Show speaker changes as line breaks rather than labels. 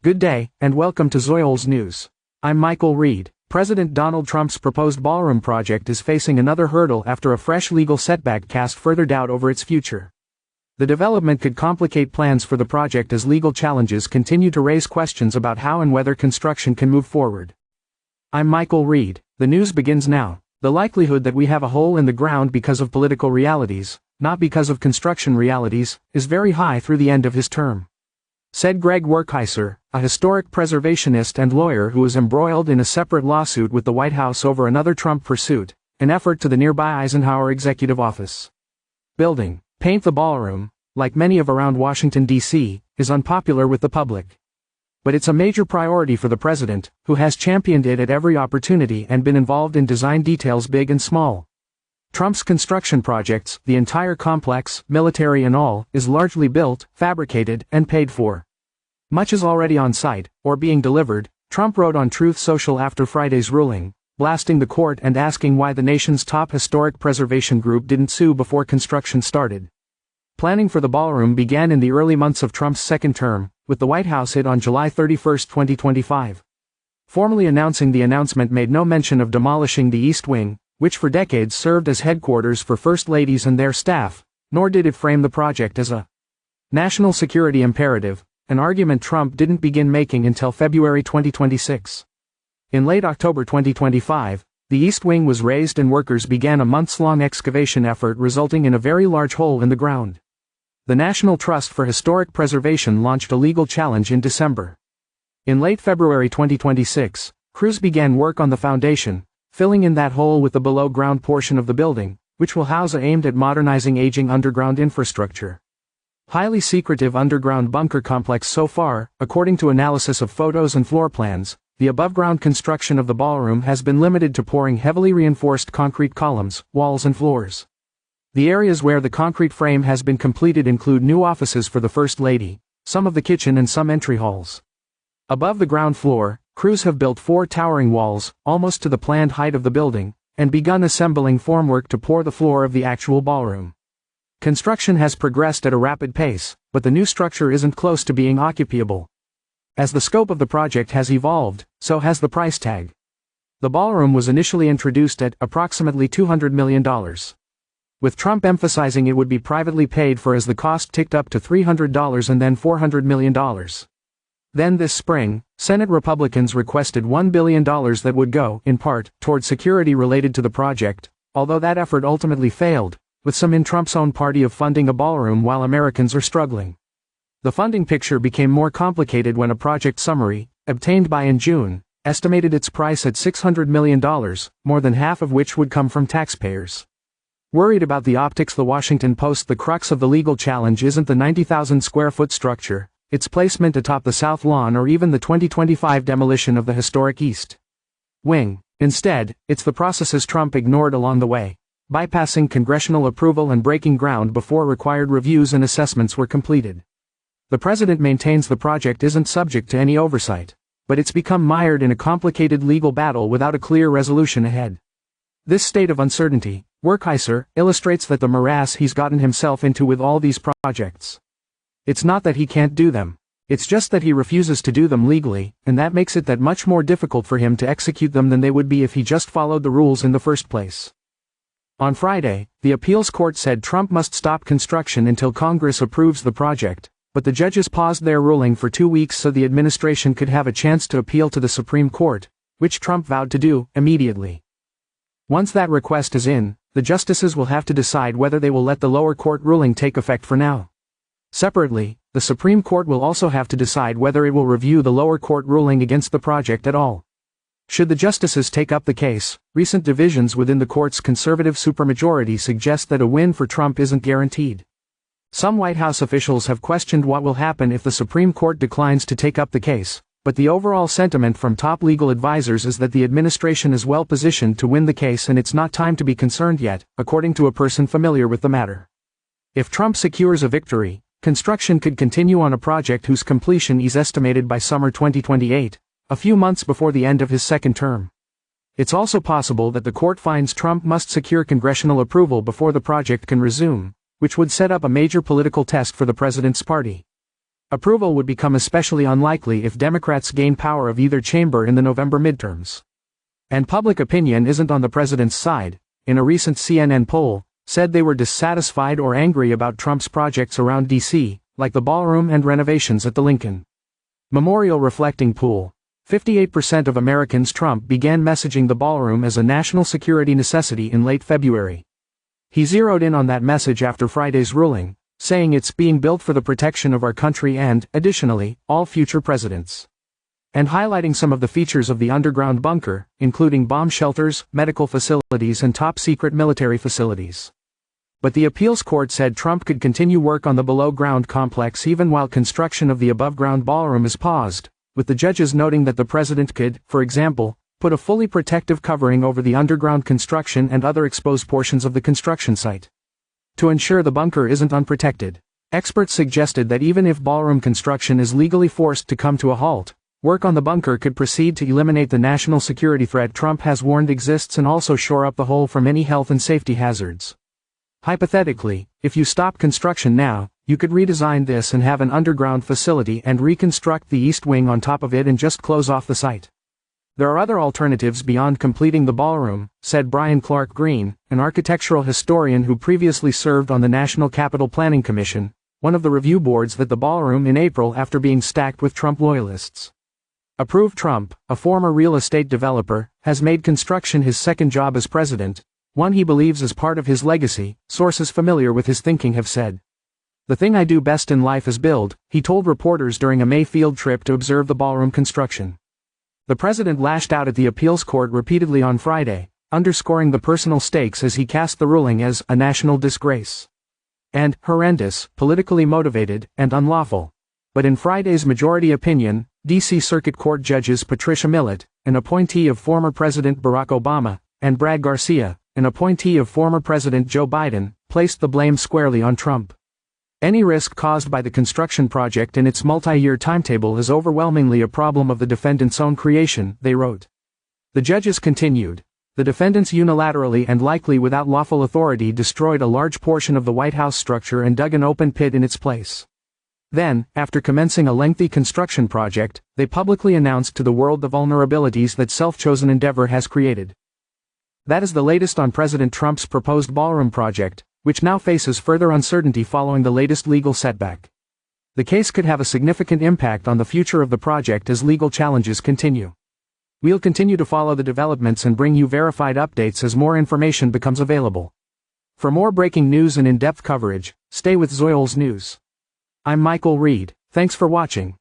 Good day, and welcome to Zoyols News. I'm Michael Reed. President Donald Trump's proposed Ballroom project is facing another hurdle after a fresh legal setback cast further doubt over its future. The development could complicate plans for the project as legal challenges continue to raise questions about how and whether construction can move forward. I'm Michael Reed. The news begins now. The likelihood that we have a hole in the ground because of political realities, not because of construction realities, is very high through the end of his term, said Greg Werkheiser, a historic preservationist and lawyer who was embroiled in a separate lawsuit with the White House over another Trump pursuit, an effort to the nearby Eisenhower Executive Office building. Paint the Ballroom, like many of around Washington, D.C., is unpopular with the public. But it's a major priority for the president, who has championed it at every opportunity and been involved in design details big and small. Trump's construction projects, the entire complex, military and all, is largely built, fabricated, and paid for. Much is already on site, or being delivered, Trump wrote on Truth Social after Friday's ruling, blasting the court and asking why the nation's top historic preservation group didn't sue before construction started. Planning for the ballroom began in the early months of Trump's second term, with the White House hit on July 31, 2025. Formally announcing the announcement made no mention of demolishing the East Wing, which for decades served as headquarters for first ladies and their staff, nor did it frame the project as a national security imperative, an argument Trump didn't begin making until February 2026. In late October 2025, the East Wing was raised and workers began a months-long excavation effort resulting in a very large hole in the ground. The National Trust for Historic Preservation launched a legal challenge in December. In late February 2026, crews began work on the foundation, filling in that hole with the below-ground portion of the building, which will house aimed at modernizing aging underground infrastructure. Highly secretive underground bunker complex so far, according to analysis of photos and floor plans, the above-ground construction of the ballroom has been limited to pouring heavily reinforced concrete columns, walls and floors. The areas where the concrete frame has been completed include new offices for the First Lady, some of the kitchen and some entry halls. Above the ground floor, crews have built 4 towering walls, almost to the planned height of the building, and begun assembling formwork to pour the floor of the actual ballroom. Construction has progressed at a rapid pace, but the new structure isn't close to being occupable. As the scope of the project has evolved, so has the price tag. The ballroom was initially introduced at approximately $200 million. With Trump emphasizing it would be privately paid for as the cost ticked up to $300 and then $400 million. Then this spring, Senate Republicans requested $1 billion that would go, in part, toward security related to the project, although that effort ultimately failed, with some in Trump's own party of funding a ballroom while Americans are struggling. The funding picture became more complicated when a project summary, obtained in June, estimated its price at $600 million, more than half of which would come from taxpayers. Worried about the optics, the Washington Post, the crux of the legal challenge isn't the 90,000 square foot structure, its placement atop the South Lawn, or even the 2025 demolition of the historic East Wing. Instead, it's the processes Trump ignored along the way, bypassing congressional approval and breaking ground before required reviews and assessments were completed. The president maintains the project isn't subject to any oversight, but it's become mired in a complicated legal battle without a clear resolution ahead. This state of uncertainty, Werkheiser, illustrates that the morass he's gotten himself into with all these projects. It's not that he can't do them. It's just that he refuses to do them legally, and that makes it that much more difficult for him to execute them than they would be if he just followed the rules in the first place. On Friday, the appeals court said Trump must stop construction until Congress approves the project, but the judges paused their ruling for 2 weeks so the administration could have a chance to appeal to the Supreme Court, which Trump vowed to do immediately. Once that request is in, the justices will have to decide whether they will let the lower court ruling take effect for now. Separately, the Supreme Court will also have to decide whether it will review the lower court ruling against the project at all. Should the justices take up the case, recent divisions within the court's conservative supermajority suggest that a win for Trump isn't guaranteed. Some White House officials have questioned what will happen if the Supreme Court declines to take up the case, but the overall sentiment from top legal advisors is that the administration is well positioned to win the case and it's not time to be concerned yet, according to a person familiar with the matter. If Trump secures a victory, construction could continue on a project whose completion is estimated by summer 2028, a few months before the end of his second term. It's also possible that the court finds Trump must secure congressional approval before the project can resume, which would set up a major political test for the president's party. Approval would become especially unlikely if Democrats gain power of either chamber in the November midterms. And public opinion isn't on the president's side. In a recent CNN poll, said they were dissatisfied or angry about Trump's projects around D.C., like the Ballroom and renovations at the Lincoln Memorial reflecting pool. 58% of Americans. Trump began messaging the Ballroom as a national security necessity in late February. He zeroed in on that message after Friday's ruling, saying it's being built for the protection of our country and, additionally, all future presidents. And highlighting some of the features of the underground bunker, including bomb shelters, medical facilities and top-secret military facilities. But the appeals court said Trump could continue work on the below-ground complex even while construction of the above-ground ballroom is paused, with the judges noting that the president could, for example, put a fully protective covering over the underground construction and other exposed portions of the construction site to ensure the bunker isn't unprotected. Experts suggested that even if ballroom construction is legally forced to come to a halt, work on the bunker could proceed to eliminate the national security threat Trump has warned exists and also shore up the hole from any health and safety hazards. Hypothetically, if you stop construction now, you could redesign this and have an underground facility and reconstruct the east wing on top of it and just close off the site. There are other alternatives beyond completing the ballroom, said Brian Clark Green, an architectural historian who previously served on the National Capital Planning Commission, one of the review boards that the ballroom in April after being stacked with Trump loyalists. Approved. Trump, a former real estate developer, has made construction his second job as president, one he believes is part of his legacy, sources familiar with his thinking have said. The thing I do best in life is build, he told reporters during a May field trip to observe the ballroom construction. The president lashed out at the appeals court repeatedly on Friday, underscoring the personal stakes as he cast the ruling as a national disgrace and horrendous, politically motivated, and unlawful. But in Friday's majority opinion, D.C. Circuit Court judges Patricia Millett, an appointee of former President Barack Obama, and Brad Garcia, an appointee of former President Joe Biden, placed the blame squarely on Trump. Any risk caused by the construction project and its multi-year timetable is overwhelmingly a problem of the defendant's own creation, they wrote. The judges continued. The defendants unilaterally and likely without lawful authority destroyed a large portion of the White House structure and dug an open pit in its place. Then, after commencing a lengthy construction project, they publicly announced to the world the vulnerabilities that self-chosen endeavor has created. That is the latest on President Trump's proposed ballroom project, which now faces further uncertainty following the latest legal setback. The case could have a significant impact on the future of the project as legal challenges continue. We'll continue to follow the developments and bring you verified updates as more information becomes available. For more breaking news and in-depth coverage, stay with Zoyols News. I'm Michael Reed, thanks for watching.